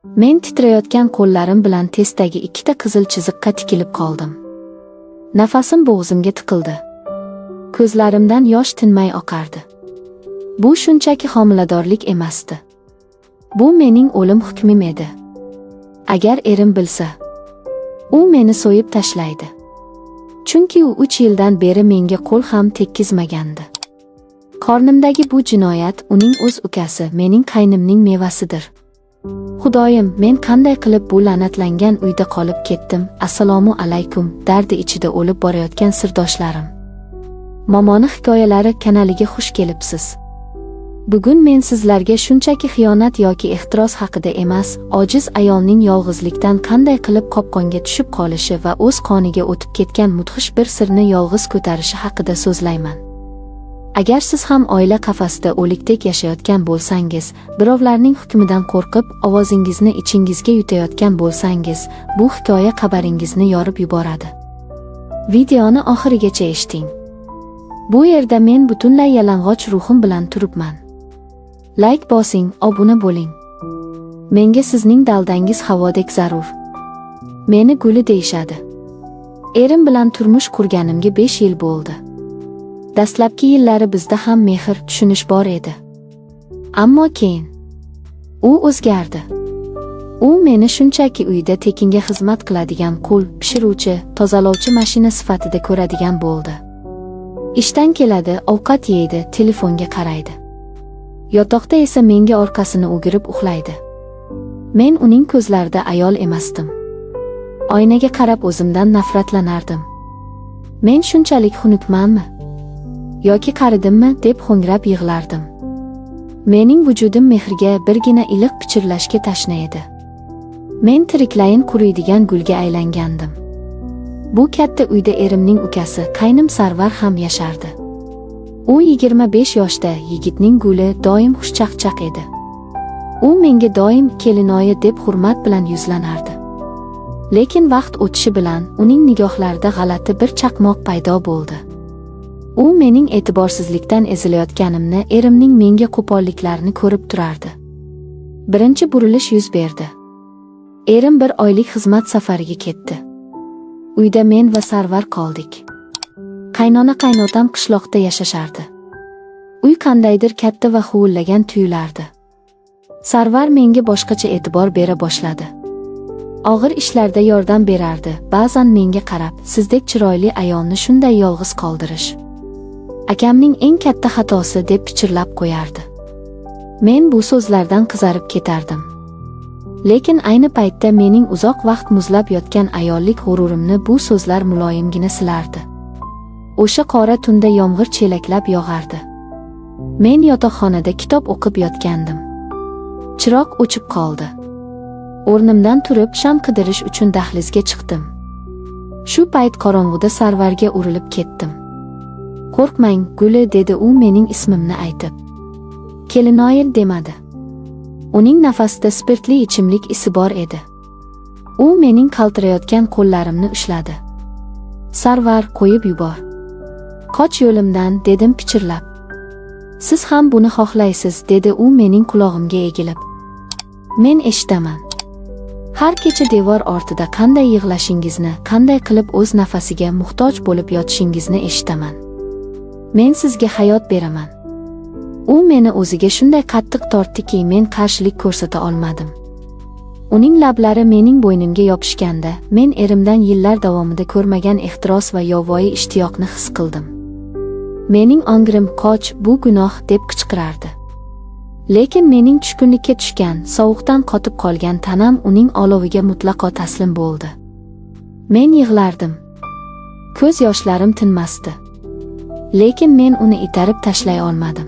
Men titrayotgan qo'llarim bilan testdagi ikkita qizil chiziqqa tikilib qoldim. Nafasim bo'g'zimga tiqildi. Ko'zlarimdan yosh tinmay oqardi. Bu shunchaki homiladorlik emasdi. Bu mening o'lim hukmim edi. Agar erim bilsa, u meni so'yib tashlaydi. Chunki u 3 yildan beri menga qo'l ham tekkizmagandi. Qornimdagi bu jinoyat uning o'z ukasi, mening qaynimning mevasidir. Xudoyim, men qanday qilib bu la'natlangan uyda qolib ketdim? Assalomu alaykum, dardi ichida o'lib borayotgan sirdoshlarim. Momoni hikoyalari kanaliga xush kelibsiz. Bugun men sizlarga shunchaki xiyonat yoki ehtiros haqida emas, ojiz ayolning yolg'izlikdan qanday qilib qopqonga tushib qolishi va o'z qoniga o'tib ketgan mudhish bir sirni yolg'iz ko'tarishi haqida so'zlayman. Agar siz ham oila qafasida o'likdek yashayotgan bo'lsangiz, birovlarning hukmidan qo'rqib, ovozingizni ichingizga yutayotgan bo'lsangiz, bu hikoya qabaringizni yorib yuboradi. Videoni oxirigacha eshiting. Bu yerda men butunlay yalang'och ruhim bilan turibman. Like bosing, obuna bo'ling. Menga sizning daldangiz havodek zarur. Meni Guli deyishadi. Erim bilan turmush qurganimga 5 yil bo'ldi. Dastlabki yillari bizda ham mehr, tushunish bor edi. Ammo keyin u o'zgardi. U meni shunchaki uyda tekinga xizmat qiladigan qul, pishiruvchi, tozalovchi mashina sifatida ko'radigan bo'ldi. Ishdan keladi, ovqat yeydi, telefonga qaraydi. Yotoqda esa menga orqasini o'girib uxlaydi. Men uning ko'zlarida ayol emasdim. Oynaga qarab o'zimdan nafratlanardim. Men shunchalik xunukmanmi? Yoki qaridimmi deb ho'ngrab yig'lardim. Mening vujudim mehrga, birgina iliq pichirlashga tashna edi. Men tiriklayin quriydigan gulga aylangandim. Bu katta uyda erimning ukasi, qaynim Sarvar ham yashardi. U 25 yoshda, yigitning guli, doim xushchaqchaq edi. U menga doim kelinoyi deb hurmat bilan yuzlanardi. Lekin vaqt o'tishi bilan uning nigohlarida g'alati bir chaqmoq paydo bo'ldi. U mening e'tiborsizlikdan ezilayotganimni, erimning menga qo'polliklarini ko'rib turardi. Birinchi burilish yuz berdi. Erim bir oylik xizmat safariga ketdi. Uyda men va Sarvar qoldik. Qaynona-qaynotam qishloqda yashashardi. Uy qandaydir katta va huvillagan tuyulardi. Sarvar menga boshqacha e'tibor bera boshladi. Og'ir ishlarda yordam berardi, ba'zan menga qarab, sizdek chiroyli ayolni shunday yolg'iz qoldirish akamning eng katta xatosi deb pichirlab qo'yardi. Men bu so'zlardan qizarib ketardim. Lekin ayni paytda mening uzoq vaqt muzlab yotgan ayollik g'ururimni bu so'zlar muloyimgina silardi. O'sha qora tunda yomg'ir chelaklab yog'ardi. Men yotoqxonada kitob o'qib yotgandim. Chiroq o'chib qoldi. O'rnimdan turib sham qidirish uchun dahlizga chiqdim. Shu payt qorong'uda Sarvarga urilib ketdim. "Qo'rqmang, Guli", dedi u mening ismimni aytib. Kelinoyi demadi. Uning nafasida spirtli ichimlik isi bor edi. U mening qaltirayotgan qo'llarimni ushladi. "Sarvar, qo'yib yubor. Qoch yo'limdan", dedim pichirlab. "Siz ham buni xohlaysiz", dedi u mening qulog'imga egilib. "Men eshitaman. Har kecha devor ortida qanday yig'lashingizni, qanday qilib o'z nafasiga muhtoj bo'lib yotishingizni eshitaman. Men sizga hayot beraman." U meni o'ziga shunday qattiq tortdiki, men qarshilik ko'rsata olmadim. Uning lablari mening bo'ynimga yopishganda, men erimdan yillar davomida ko'rmagan ehtiros va yovvoyi ishtiyoqni his qildim. Mening ongrim "Qoch, bu gunoh", deb qichqirardi. Lekin mening tushkunlikka tushgan, sovuqdan qotib qolgan tanam uning oloviga mutlaqo taslim bo'ldi. Men yig'lardim. Ko'z yoshlarim tinmasdi. Lekin men uni itarib tashlay olmadim.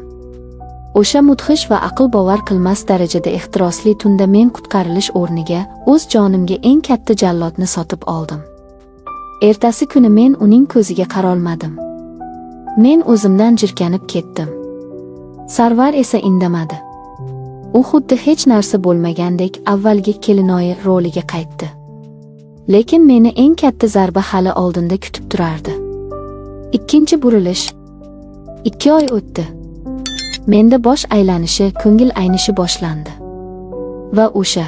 O'sha mudhish va aql bovar qilmas darajada ehtirosli tunda men qutqarilish o'rniga o'z jonimga eng katta jallodni sotib oldim. Ertasi kuni men uning ko'ziga qarolmadim. Men o'zimdan jirkanib ketdim. Sarvar esa indamadi. U xuddi hech narsa bo'lmagandek avvalgi kelinoyi roliga qaytdi. Lekin meni eng katta zarba hali oldinda kutib turardi. Ikkinchi burilish. 2 oy o'tdi. Menda bosh aylanishi, ko'ngil aynishi boshlandi. Va o'sha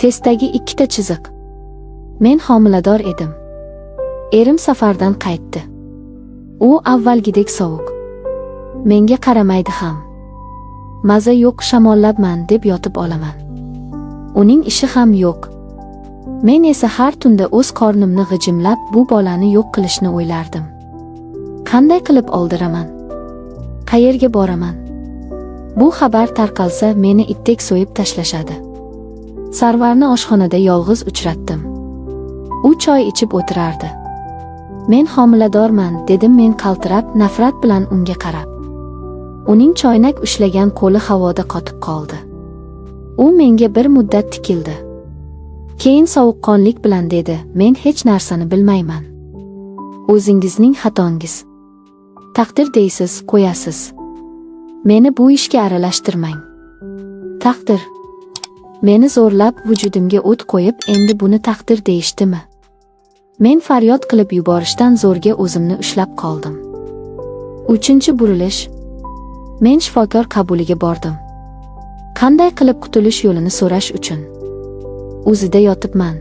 Testdagi ikkita chiziq. Men homilador edim. Erim safardan qaytdi. U avvalgidek sovuq. Menga qaramaydi ham. Maza yo'q, shamollabman deb yotib olaman. Uning ishi ham yo'q. Men esa har tunda o'z qornimni g'ijimlab bu bolani yo'q qilishni o'ylardim. Qanday qilib oldiraman? Qayerga boraman? Bu xabar tarqalsa meni itdek so'yib tashlashadi. Sarvarni oshxonada yolg'iz uchratdim. U choy ichib o'tirardi. Men homiladorman dedim men qaltirab, nafrat bilan unga qarab. Uning choynak ushlagan qo'li havoda qotib qoldi. U menga bir muddat tikildi. Keyin sovuqqonlik bilan dedi, men hech narsani bilmayman. O'zingizning xatongiz. Taqdir deysiz, qo'yasiz. Meni bu ishga aralashtirmang. Taqdir. Meni zo'rlab vujudimga o't qo'yib, endi buni taqdir deyishdimi? Men faryod qilib yuborishdan zo'rga o'zimni ushlab qoldim. 3-burilish. Men shifokor qabuliga bordim. Qanday qilib qutulish yo'lini so'rash uchun. O'zida yotibman.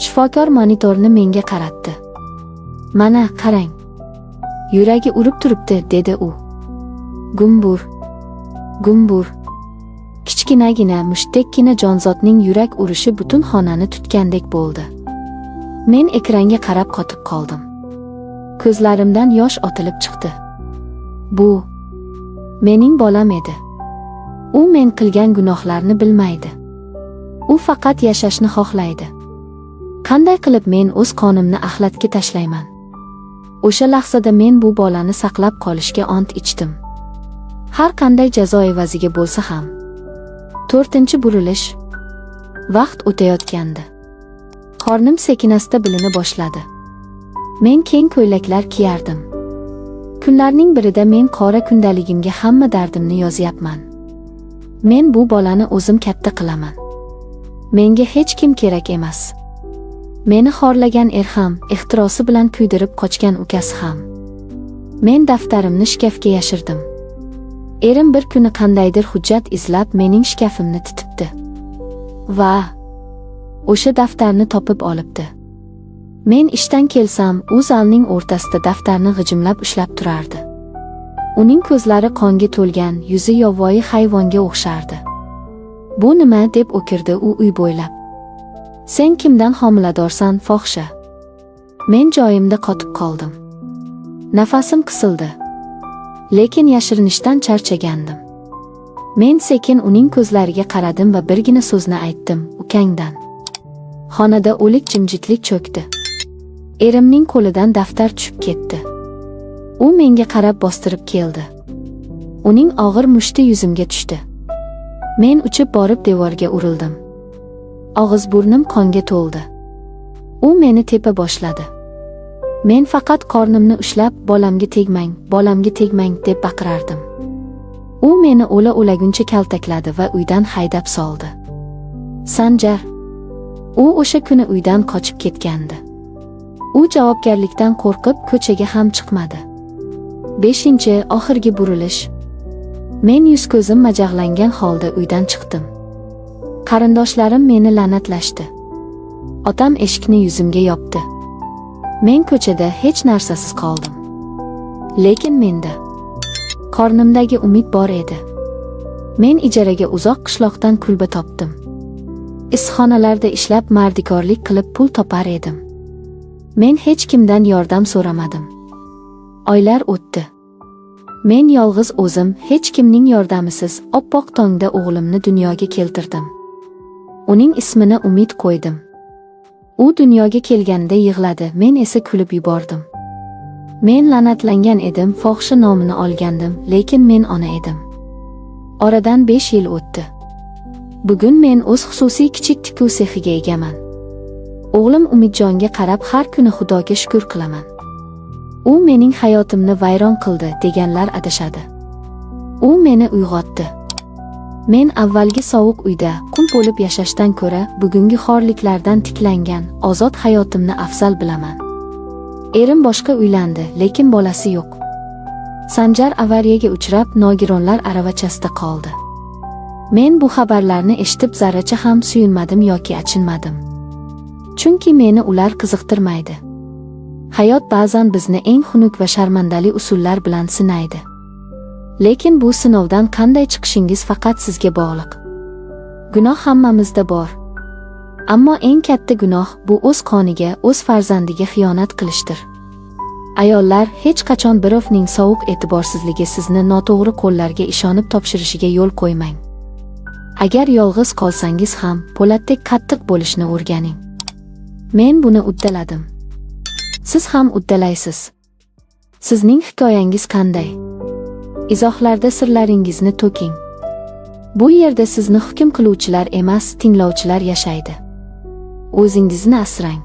Shifokor monitorni menga qaratdi. Mana, qarang. Yuragi urib turibdi, dedi u. Gumbur. Gumbur. Kichkinagina, mushtdekkina jonzotning yurak urishi butun xonani tutgandek bo'ldi. Men ekranga qarab qotib qoldim. Ko'zlarimdan yosh otilib chiqdi. Bu mening bolam edi. U men qilgan gunohlarni bilmaydi. U faqat yashashni xohlaydi. Qanday qilib men o'z qonimni axlatga tashlayman? O'sha lahzada men bu bolani saqlab qolishga ont ichdim. Har qanday jazo evaziga bo'lsa ham. 4-burilish. Vaqt o'tayotgandi. Qornim sekinasta bilina boshladi. Men keng ko'ylaklar kiyardim. Kunlarning birida men qora kundaligimga hamma dardimni yozyapman. Men bu bolani o'zim katta qilaman. Menga hech kim kerak emas. Meni xorlagan er ham, ehtirosi bilan kuydirib qochgan ukasi ham. Men daftarimni shkafga yashirdim. Erim bir kuni qandaydir hujjat izlab mening shkafimni titibdi. Va o'sha daftarni topib olibdi. Men ishdan kelsam, u zalning o'rtasida daftarni g'ijimlab ushlab turardi. Uning ko'zlari qonga to'lgan, yuzi yovvoyi hayvonga o'xshardi. Bu nima deb o'kirdi u uy bo'ylab. Sen kimdan homiladorsan, fohisha? Men joyimda qotib qoldim. Nafasim qisildi. Lekin yashirinishdan charchagandim. Men sekin uning ko'zlariga qaradim va birgina so'zni aytdim, ukangdan. Xonada o'lik jimjitlik cho'kdi. Erimning qo'lidan daftar tushib ketdi. U menga qarab bostirib keldi. Uning og'ir mushti yuzimga tushdi. Men uchib borib devorga urildim. Og'iz-burnim qonga to'ldi. U meni tepa boshladi. Men faqat qornimni ushlab, bolamga tegmang, bolamga tegmang deb baqirardim. U meni o'la-o'laguncha kaltakladi va uydan haydab soldi. Sanjar. U o'sha kuni uydan qochib ketgandi. U javobgarlikdan qo'rqib ko'chaga ham chiqmadi. 5-oxirgi burilish. Men yuz-ko'zim majag'langan holda uydan chiqdim. Qarindoshlarim meni la'natlashdi. Otam eshikni yuzimga yopdi. Men ko'chada hech narsasiz qoldim. Lekin menda qornimdagi umid bor edi. Men ijaraga uzoq qishloqdan kulba topdim. Issiqxonalarda ishlab mardikorlik qilib pul topar edim. Men hech kimdan yordam so'ramadim. Oylar o'tdi. Men yolg'iz o'zim, hech kimning yordamisiz oppoq tongda o'g'limni dunyoga keltirdim. Uning ismini Umid qo'ydim. U dunyoga kelganda yig'ladi, men esa kulib yubordim. Men la'natlangan edim, fohisha nomini olgandim, lekin men ona edim. Oradan 5 yil o'tdi. Bugun men o'z xususiy kichik tikuv sexiga egaman. O'g'lim Umidjonga qarab har kuni Xudoga shukr qilaman. U mening hayotimni vayron qildi deganlar adashadi. U meni uyg'otdi. Men avvalgi sovuq uyda qul bo'lib yashashdan ko'ra bugungi xorliklardan tiklangan ozod hayotimni afzal bilaman. Erim boshqa uylandi, lekin bolasi yo'q. Sanjar avariyaga uchrab nogironlar aravachasida qoldi. Men bu xabarlarni eshitib zarracha ham suyunmadim yoki achinmadim. Chunki meni ular qiziqtirmaydi. Hayot ba'zan bizni eng xunuk va sharmandali usullar bilan sinaydi. Lekin bu sinovdan qanday chiqishingiz faqat sizga bog'liq. Gunoh hammamizda bor. Ammo eng katta gunoh bu o'z qoniga, o'z farzandiga xiyonat qilishdir. Ayollar, hech qachon birovning sovuq e'tiborsizligi sizni noto'g'ri qo'llarga ishonib topshirishiga yo'l qo'ymang. Agar yolg'iz qolsangiz ham po'latdek qattiq bo'lishni o'rganing. Men buni uddaladim. Siz ham uddalaysiz. Sizning hikoyangiz qanday? Izohlarda sirlaringizni to'king. Bu yerda sizni hukm qiluvchilar emas, tinglovchilar yashaydi. O'zingizni asrang.